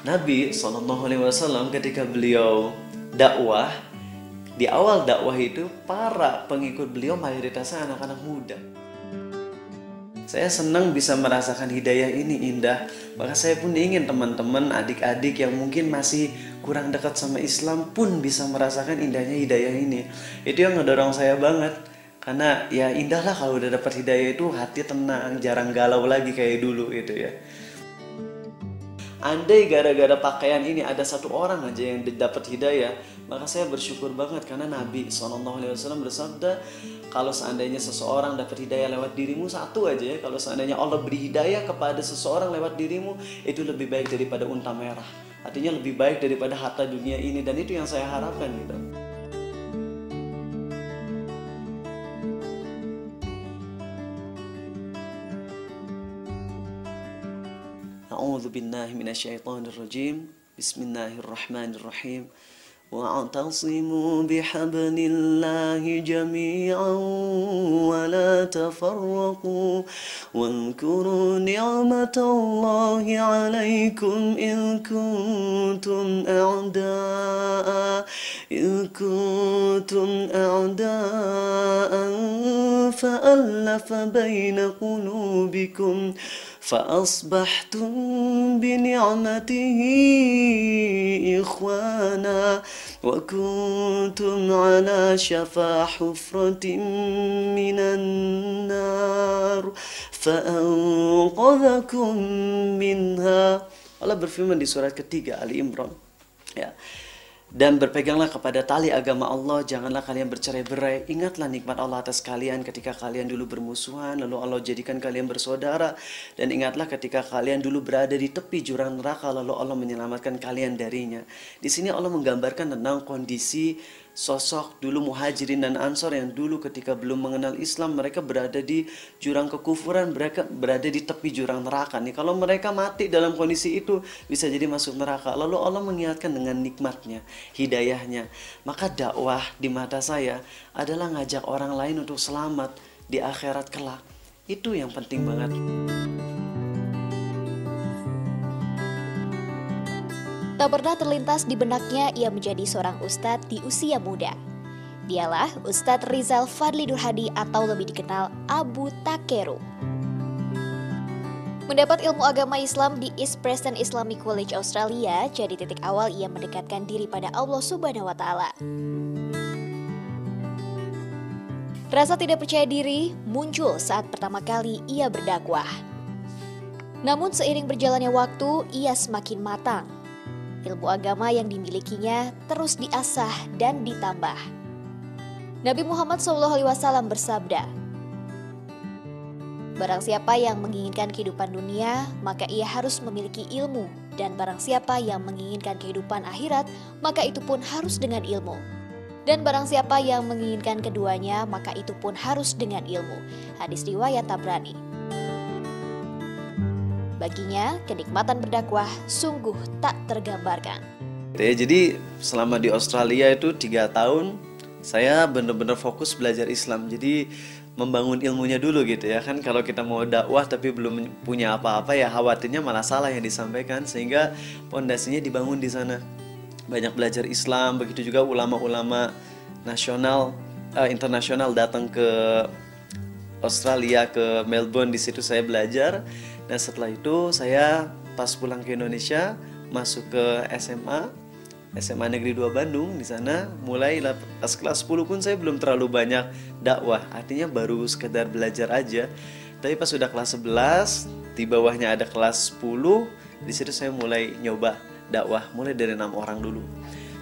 Nabi SAW ketika beliau dakwah, di awal dakwah itu para pengikut beliau mayoritasnya anak-anak muda. Saya senang bisa merasakan hidayah ini indah. Maka saya pun ingin teman-teman, adik-adik yang mungkin masih kurang dekat sama Islam pun bisa merasakan indahnya hidayah ini. Itu yang ngedorong saya banget. Karena ya indahlah kalau udah dapat hidayah itu hati tenang, jarang galau lagi kayak dulu gitu ya. Andai gara-gara pakaian ini ada satu orang aja yang dapat hidayah, maka saya bersyukur banget karena Nabi SAW bersabda, kalau seandainya seseorang dapat hidayah lewat dirimu satu aja ya, kalau seandainya Allah beri hidayah kepada seseorang lewat dirimu, itu lebih baik daripada unta merah. Artinya lebih baik daripada harta dunia ini, dan itu yang saya harapkan gitu. A'udzu billahi minasyaitonir rajim. Bismillahirrahmanirrahim. Wa'tasimu bihablillahi jami'an wa la tafarraqu wadhkuru ni'matallahi 'alaikum in kuntum a'da'an fa'alafa baina qulubikum فأصبحتم بنعمته إخوانا وكنتم على شفا حفرة من النار فأنقذكم منها. Allah berfirman di surat ketiga Ali Imran ya. Dan berpeganglah kepada tali agama Allah, janganlah kalian bercerai-berai. Ingatlah nikmat Allah atas kalian ketika kalian dulu bermusuhan, lalu Allah jadikan kalian bersaudara. Dan ingatlah ketika kalian dulu berada di tepi jurang neraka, lalu Allah menyelamatkan kalian darinya. Di sini Allah menggambarkan tentang kondisi sosok dulu Muhajirin dan Ansor yang dulu ketika belum mengenal Islam, mereka berada di jurang kekufuran, mereka berada di tepi jurang neraka nih. Kalau mereka mati dalam kondisi itu bisa jadi masuk neraka. Lalu Allah mengingatkan dengan nikmatnya, hidayahnya. Maka dakwah di mata saya adalah ngajak orang lain untuk selamat di akhirat kelak. Itu yang penting banget. Tak pernah terlintas di benaknya ia menjadi seorang ustadz di usia muda. Dialah Ustadz Rizal Fadli Nurhadi atau lebih dikenal Abu Takeru. Mendapat ilmu agama Islam di East Preston Islamic College Australia jadi titik awal ia mendekatkan diri pada Allah Subhanahu wa Ta'ala. Rasa tidak percaya diri muncul saat pertama kali ia berdakwah. Namun seiring berjalannya waktu ia semakin matang. Ilmu agama yang dimilikinya terus diasah dan ditambah. Nabi Muhammad SAW bersabda, barang siapa yang menginginkan kehidupan dunia, maka ia harus memiliki ilmu. Dan barang siapa yang menginginkan kehidupan akhirat, maka itu pun harus dengan ilmu. Dan barang siapa yang menginginkan keduanya, maka itu pun harus dengan ilmu. Hadis riwayat Tabrani. Baginya, kenikmatan berdakwah sungguh tak tergambarkan. Ya, jadi selama di Australia itu 3 tahun, saya benar-benar fokus belajar Islam. Jadi membangun ilmunya dulu gitu ya. Kan kalau kita mau dakwah tapi belum punya apa-apa ya khawatirnya malah salah yang disampaikan. Sehingga pondasinya dibangun di sana. Banyak belajar Islam, begitu juga ulama-ulama nasional, internasional datang ke Australia, ke Melbourne, di situ saya belajar. Dan setelah itu saya pas pulang ke Indonesia masuk ke SMA Negeri 2 Bandung. Di sana mulai pas kelas 10 pun saya belum terlalu banyak dakwah, artinya baru sekedar belajar aja. Tapi pas sudah kelas 11, di bawahnya ada kelas 10, di situ saya mulai nyoba dakwah, mulai dari 6 orang dulu.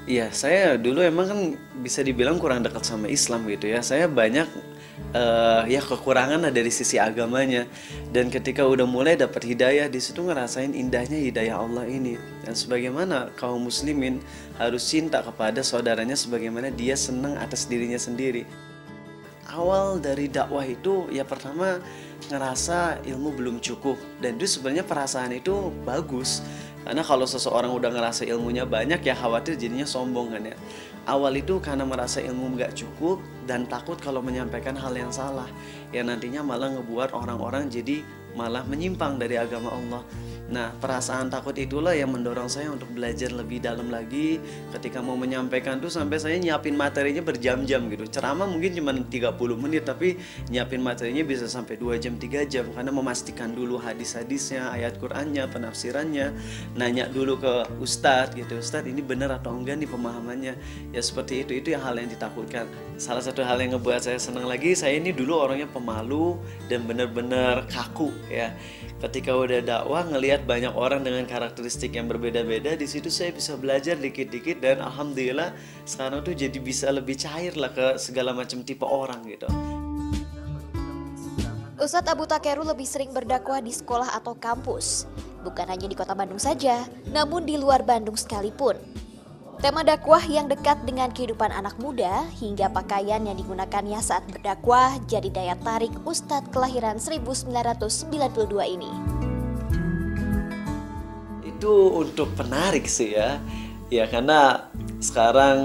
Iya, saya dulu emang kan bisa dibilang kurang dekat sama Islam gitu ya. Saya banyak ya kekurangan lah dari sisi agamanya. Dan ketika udah mulai dapat hidayah, di situ ngerasain indahnya hidayah Allah ini. Dan sebagaimana kaum muslimin harus cinta kepada saudaranya sebagaimana dia senang atas dirinya sendiri. Awal dari dakwah itu ya pertama ngerasa ilmu belum cukup. Dan itu sebenarnya perasaan itu bagus. Karena kalau seseorang udah ngerasa ilmunya banyak ya khawatir jadinya sombong kan ya. Awal itu karena merasa ilmu gak cukup dan takut kalau menyampaikan hal yang salah, yang nantinya malah ngebuat orang-orang jadi malah menyimpang dari agama Allah. Nah, perasaan takut itulah yang mendorong saya untuk belajar lebih dalam lagi. Ketika mau menyampaikan tuh sampai saya nyiapin materinya berjam-jam gitu. Ceramah mungkin cuma 30 menit, tapi nyiapin materinya bisa sampai 2 jam, 3 jam. Karena memastikan dulu hadis-hadisnya, ayat Qur'annya, penafsirannya. Nanya dulu ke ustadz gitu, ustadz ini benar atau enggak nih pemahamannya. Ya seperti itu yang hal yang ditakutkan. Salah satu hal yang ngebuat saya senang lagi, saya ini dulu orangnya pemalu dan benar-benar kaku ya. Ketika udah dakwah ngelihat banyak orang dengan karakteristik yang berbeda-beda, di situ saya bisa belajar dikit-dikit dan alhamdulillah sekarang tuh jadi bisa lebih cair lah ke segala macam tipe orang gitu. Ustadz Abu Takeru lebih sering berdakwah di sekolah atau kampus, bukan hanya di kota Bandung saja, namun di luar Bandung sekalipun. Tema dakwah yang dekat dengan kehidupan anak muda hingga pakaian yang digunakannya saat berdakwah jadi daya tarik Ustadz kelahiran 1992 ini. Itu untuk penarik sih ya. Ya karena sekarang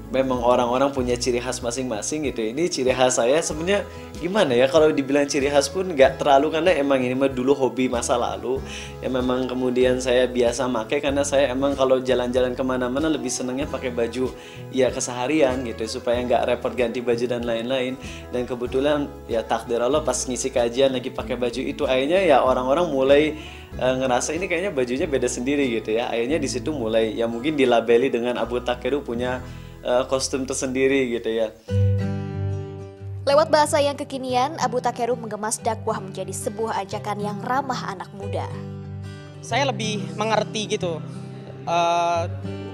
memang orang-orang punya ciri khas masing-masing gitu. Ini ciri khas saya sebenarnya gimana ya, kalau dibilang ciri khas pun nggak terlalu, karena emang ini mah dulu hobi masa lalu ya, memang kemudian saya biasa pakai karena saya emang kalau jalan-jalan kemana-mana lebih senengnya pakai baju ya keseharian gitu, supaya nggak repot ganti baju dan lain-lain. Dan kebetulan ya takdir Allah pas ngisi kajian lagi pakai baju itu, akhirnya ya orang-orang mulai ngerasa ini kayaknya bajunya beda sendiri gitu ya. Akhirnya di situ mulai ya mungkin dilabeli dengan Abu Takeru punya kostum tersendiri gitu ya. Lewat bahasa yang kekinian, Abu Takeru mengemas dakwah menjadi sebuah ajakan yang ramah anak muda. Saya lebih mengerti gitu.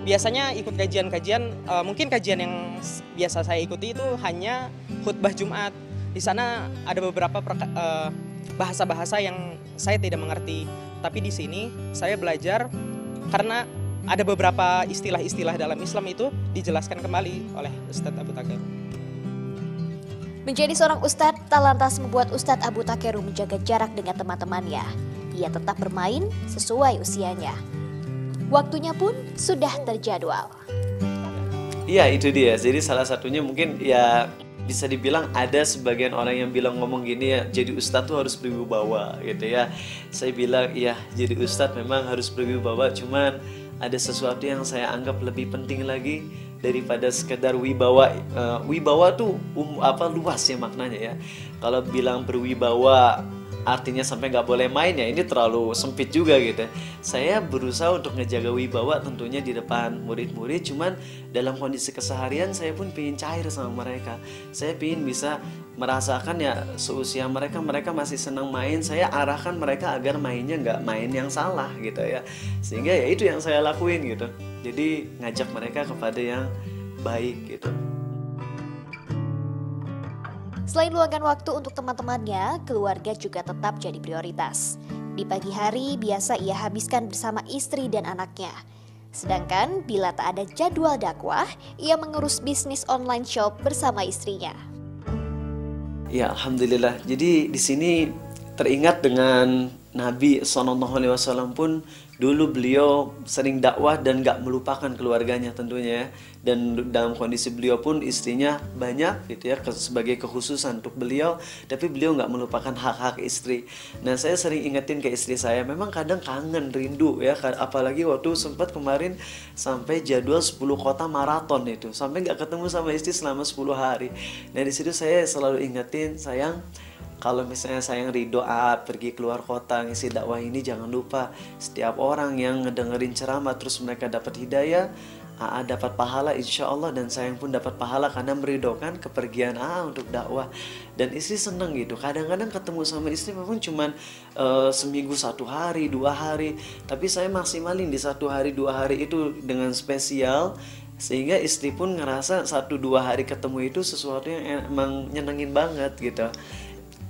Biasanya ikut kajian-kajian, mungkin kajian yang biasa saya ikuti itu hanya khutbah Jumat. Di sana ada beberapa bahasa-bahasa yang saya tidak mengerti. Tapi di sini saya belajar karena ada beberapa istilah-istilah dalam Islam itu dijelaskan kembali oleh Ustadz Abu Takeru. Menjadi seorang ustadz tak lantas membuat Ustadz Abu Takeru menjaga jarak dengan teman-temannya. Ia tetap bermain sesuai usianya. Waktunya pun sudah terjadwal. Iya itu dia, jadi salah satunya mungkin ya bisa dibilang ada sebagian orang yang bilang ngomong gini ya, jadi ustadz tuh harus berwibawa gitu ya. Saya bilang iya, jadi ustadz memang harus berwibawa, cuman ada sesuatu yang saya anggap lebih penting lagi daripada sekedar wibawa. Wibawa tuh luas ya maknanya ya. Kalau bilang berwibawa artinya sampai nggak boleh main ya, ini terlalu sempit juga gitu. Saya berusaha untuk ngejaga wibawa tentunya di depan murid-murid, cuman dalam kondisi keseharian saya pun pengen cair sama mereka. Saya pengen bisa merasakan ya seusia mereka masih senang main, saya arahkan mereka agar mainnya nggak main yang salah gitu ya. Sehingga ya itu yang saya lakuin gitu. Jadi ngajak mereka kepada yang baik gitu. Selain luangkan waktu untuk teman-temannya, keluarga juga tetap jadi prioritas. Di pagi hari biasa ia habiskan bersama istri dan anaknya. Sedangkan bila tak ada jadwal dakwah, ia mengurus bisnis online shop bersama istrinya. Ya alhamdulillah. Jadi di sini teringat dengan Nabi SAW pun dulu beliau sering dakwah dan gak melupakan keluarganya tentunya ya. Dan dalam kondisi beliau pun istrinya banyak gitu ya, sebagai kekhususan untuk beliau, tapi beliau gak melupakan hak-hak istri. Nah saya sering ingetin ke istri saya, memang kadang kangen, rindu ya, apalagi waktu sempat kemarin sampai jadwal 10 kota maraton itu, sampai gak ketemu sama istri selama 10 hari. Nah di situ saya selalu ingetin, sayang, kalau misalnya sayang ridho pergi keluar kota ngisi dakwah ini, jangan lupa setiap orang yang ngedengerin ceramah terus mereka dapat hidayah, dapat pahala insya Allah, dan sayang pun dapat pahala karena meridokan kepergian untuk dakwah. Dan istri seneng gitu. Kadang-kadang ketemu sama istri memang cuman seminggu 1 hari 2 hari, tapi saya maksimalin di 1 hari 2 hari itu dengan spesial, sehingga istri pun ngerasa 1-2 hari ketemu itu sesuatu yang emang nyenengin banget gitu.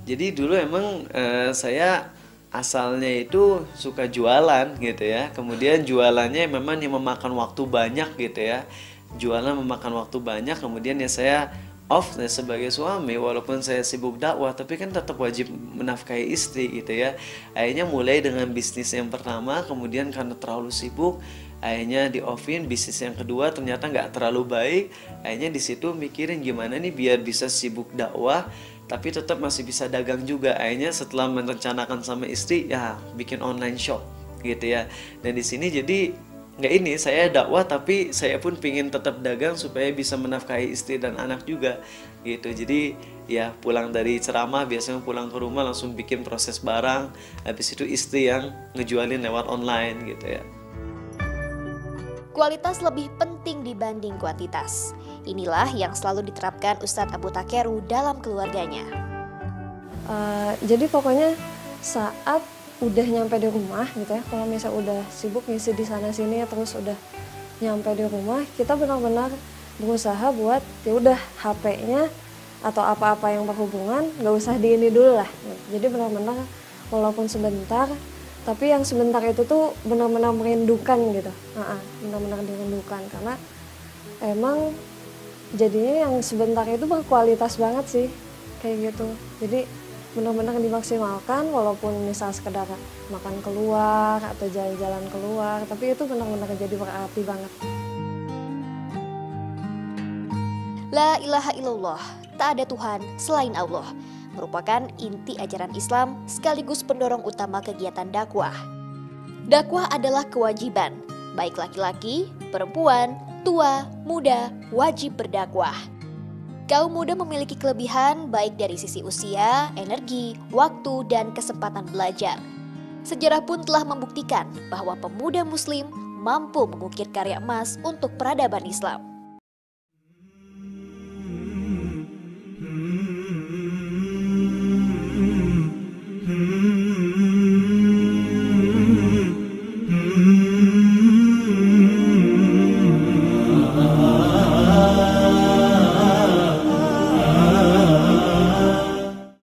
Jadi dulu emang saya asalnya itu suka jualan gitu ya. Kemudian jualannya memang yang memakan waktu banyak gitu ya. Jualan memakan waktu banyak, kemudian ya saya off sebagai suami, walaupun saya sibuk dakwah tapi kan tetap wajib menafkahi istri gitu ya. Akhirnya mulai dengan bisnis yang pertama, kemudian karena terlalu sibuk akhirnya di offin. Bisnis yang kedua ternyata nggak terlalu baik, akhirnya di situ mikirin gimana nih biar bisa sibuk dakwah tapi tetap masih bisa dagang juga. Akhirnya setelah merencanakan sama istri, ya bikin online shop gitu ya. Dan di sini jadi nggak ini, saya dakwah tapi saya pun pingin tetap dagang supaya bisa menafkahi istri dan anak juga gitu. Jadi ya pulang dari ceramah biasanya pulang ke rumah langsung bikin proses barang, habis itu istri yang ngejualin lewat online gitu ya. Kualitas lebih penting dibanding kuantitas. Inilah yang selalu diterapkan Ustadz Abu Takeru dalam keluarganya. Jadi pokoknya saat udah nyampe di rumah gitu ya, kalau misalnya udah sibuk ngisi di sana sini terus udah nyampe di rumah, kita benar-benar berusaha buat ya udah HP-nya atau apa-apa yang berhubungan nggak usah di ini dulu lah. Jadi benar-benar walaupun sebentar, tapi yang sebentar itu tuh benar-benar merindukan gitu, benar-benar dirindukan karena emang jadinya yang sebentar itu berkualitas banget sih kayak gitu. Jadi benar-benar dimaksimalkan walaupun misal sekedar makan keluar atau jalan-jalan keluar, tapi itu benar-benar jadi berarti banget. La ilaha illallah, tak ada Tuhan selain Allah, merupakan inti ajaran Islam sekaligus pendorong utama kegiatan dakwah. Dakwah adalah kewajiban, baik laki-laki, perempuan, tua, muda, wajib berdakwah. Kaum muda memiliki kelebihan baik dari sisi usia, energi, waktu, dan kesempatan belajar. Sejarah pun telah membuktikan bahwa pemuda muslim mampu mengukir karya emas untuk peradaban Islam.